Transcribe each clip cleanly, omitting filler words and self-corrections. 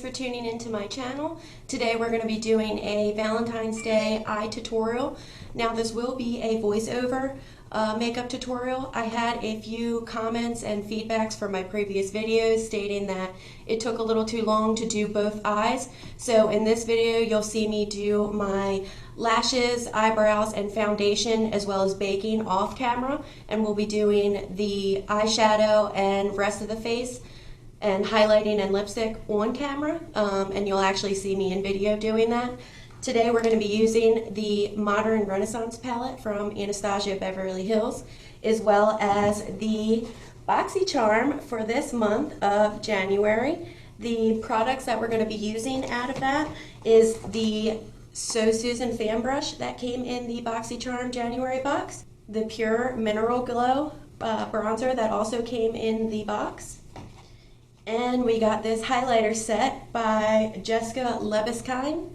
for tuning into my channel. Today we're going to be doing a Valentine's Day eye tutorial. Now this will be a voiceover makeup tutorial. I had a few comments and feedbacks from my previous videos stating that it took a little too long to do both eyes. So in this video you'll see me do my lashes, eyebrows, and foundation, as well as baking off camera, and we'll be doing the eyeshadow and rest of the face and highlighting and lipstick on camera, and you'll actually see me in video doing that. Today we're going to be using the Modern Renaissance palette from Anastasia Beverly Hills, as well as the BOXYCHARM for this month of January. The products that we're going to be using out of that is the So Susan fan brush that came in the BOXYCHARM January box, the Pure Mineral Glow bronzer that also came in the box, and we got this highlighter set by Jessica Lebeskind,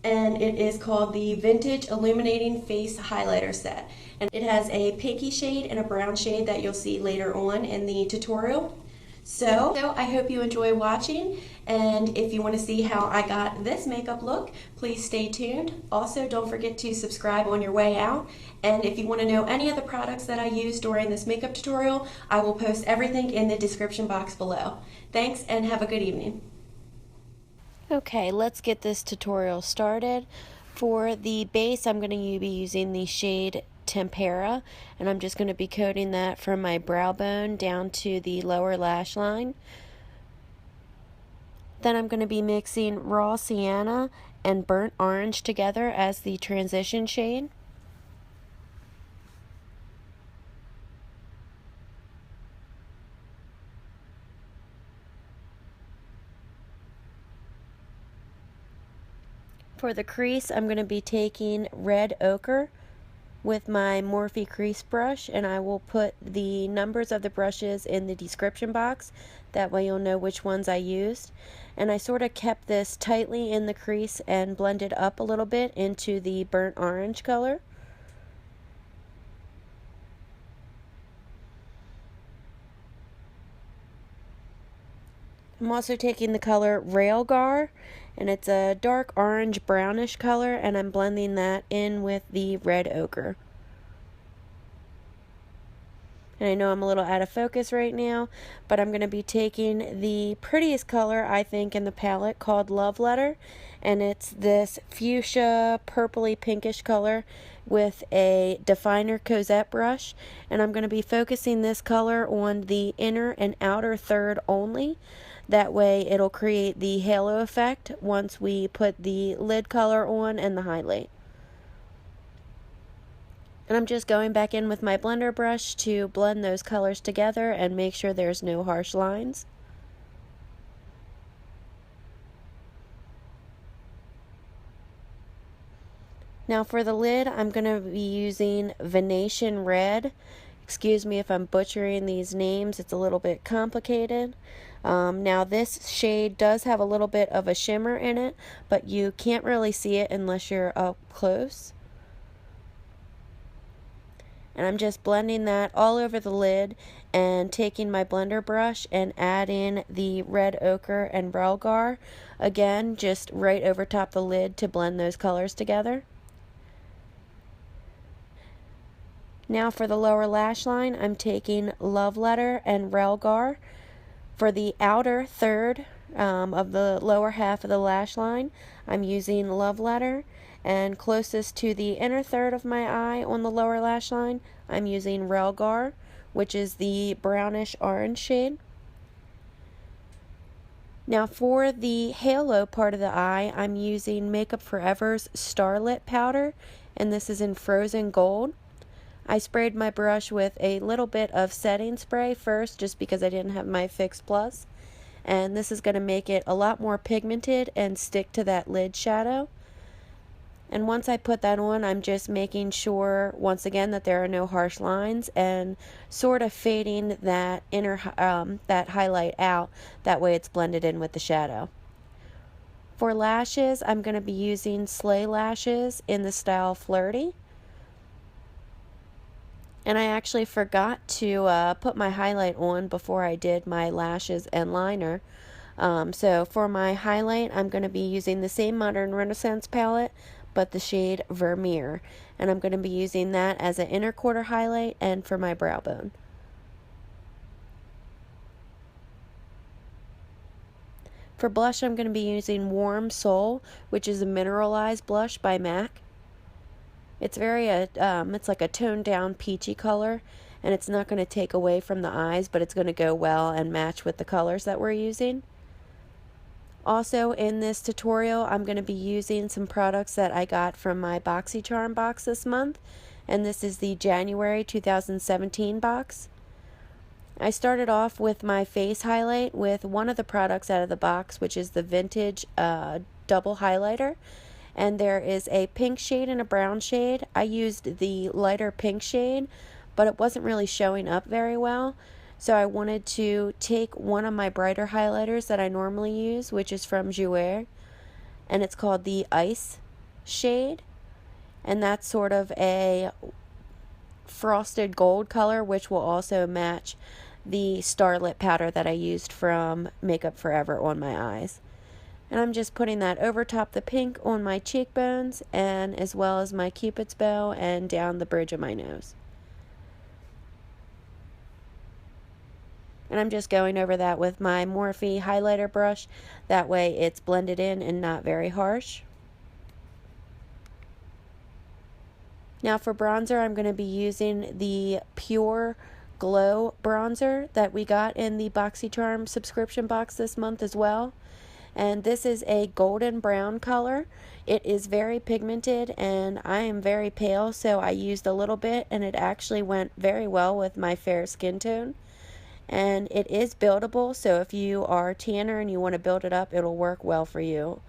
and it is called the Vintage Illuminating Face Highlighter Set. And it has a pinky shade and a brown shade that you'll see later on in the tutorial. So I hope you enjoy watching, and if you want to see how I got this makeup look, please stay tuned. Also, don't forget to subscribe on your way out, and if you want to know any of the products that I use during this makeup tutorial, I will post everything in the description box below. Thanks, and have a good evening. Okay, let's get this tutorial started. For the base, I'm going to be using the shade TEMPERA, and I'm just going to be coating that from my brow bone down to the lower lash line. Then I'm going to be mixing raw sienna and burnt orange together as the transition shade. For the crease, I'm going to be taking red ochre with my Morphe crease brush, and I will put the numbers of the brushes in the description box. That way you'll know which ones I used. And I sort of kept this tightly in the crease and blended up a little bit into the burnt orange color. I'm also taking the color Railgar, and it's a dark orange brownish color, and I'm blending that in with the red ochre. And I know I'm a little out of focus right now, but I'm going to be taking the prettiest color I think in the palette called Love Letter, and it's this fuchsia purpley pinkish color with a definer Cosette brush, and I'm going to be focusing this color on the inner and outer third only. That way it'll create the halo effect once we put the lid color on and the highlight. And I'm just going back in with my blender brush to blend those colors together and make sure there's no harsh lines. Now for the lid, I'm going to be using Venetian Red. Excuse me if I'm butchering these names, it's a little bit complicated. Now this shade does have a little bit of a shimmer in it, but you can't really see it unless you're up close. And I'm just blending that all over the lid and taking my blender brush and adding the red ochre and Railgar, again just right over top the lid to blend those colors together. Now for the lower lash line, I'm taking Love Letter and Railgar. For the outer third of the lower half of the lash line, I'm using Love Letter, and closest to the inner third of my eye on the lower lash line, I'm using Railgar, which is the brownish orange shade. Now for the halo part of the eye, I'm using Makeup Forever's Starlit powder, and this is in Frozen Gold. I sprayed my brush with a little bit of setting spray first just because I didn't have my Fix Plus, and this is going to make it a lot more pigmented and stick to that lid shadow. And once I put that on, I'm just making sure once again that there are no harsh lines and sort of fading that inner that highlight out, that way it's blended in with the shadow. For lashes, I'm going to be using Slay lashes in the style Flirty. And I actually forgot to put my highlight on before I did my lashes and liner. So for my highlight, I'm going to be using the same Modern Renaissance palette, but the shade Vermeer. And I'm going to be using that as an inner quarter highlight and for my brow bone. For blush, I'm going to be using WarmSoul, which is a Mineralize blush by MAC. It's it's like a toned down peachy color, and it's not going to take away from the eyes, but it's going to go well and match with the colors that we're using. Also in this tutorial, I'm going to be using some products that I got from my BOXYCHARM box this month, and this is the January 2017 box. I started off with my face highlight with one of the products out of the box, which is the Vintage Double Highlighter. And there is a pink shade and a brown shade. I used the lighter pink shade, but it wasn't really showing up very well. So I wanted to take one of my brighter highlighters that I normally use, which is from JOUER, and it's called the Ice shade. And that's sort of a frosted gold color, which will also match the Starlit powder that I used from Makeup Forever on my eyes. And I'm just putting that over top the pink on my cheekbones, and as well as my Cupid's bow and down the bridge of my nose. And I'm just going over that with my Morphe highlighter brush. That way it's blended in and not very harsh. Now for bronzer, I'm going to be using the Pure Glow bronzer that we got in the BOXYCHARM subscription box this month as well. And this is a golden brown color. It is very pigmented, and I am very pale, so I used a little bit, and it actually went very well with my fair skin tone. And it is buildable, so if you are tanner and you want to build it up, it'll work well for you.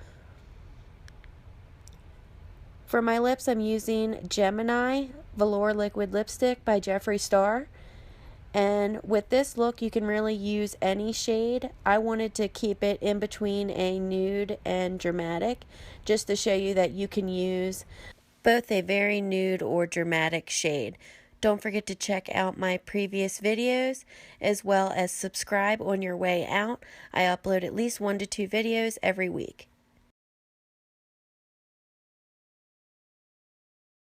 For my lips, I'm using Gemini Velour Liquid Lipstick by Jeffree Star. And with this look, you can really use any shade. I wanted to keep it in between a nude and dramatic, just to show you that you can use both a very nude or dramatic shade. Don't forget to check out my previous videos, as well as subscribe on your way out. I upload at least 1 to 2 videos every week.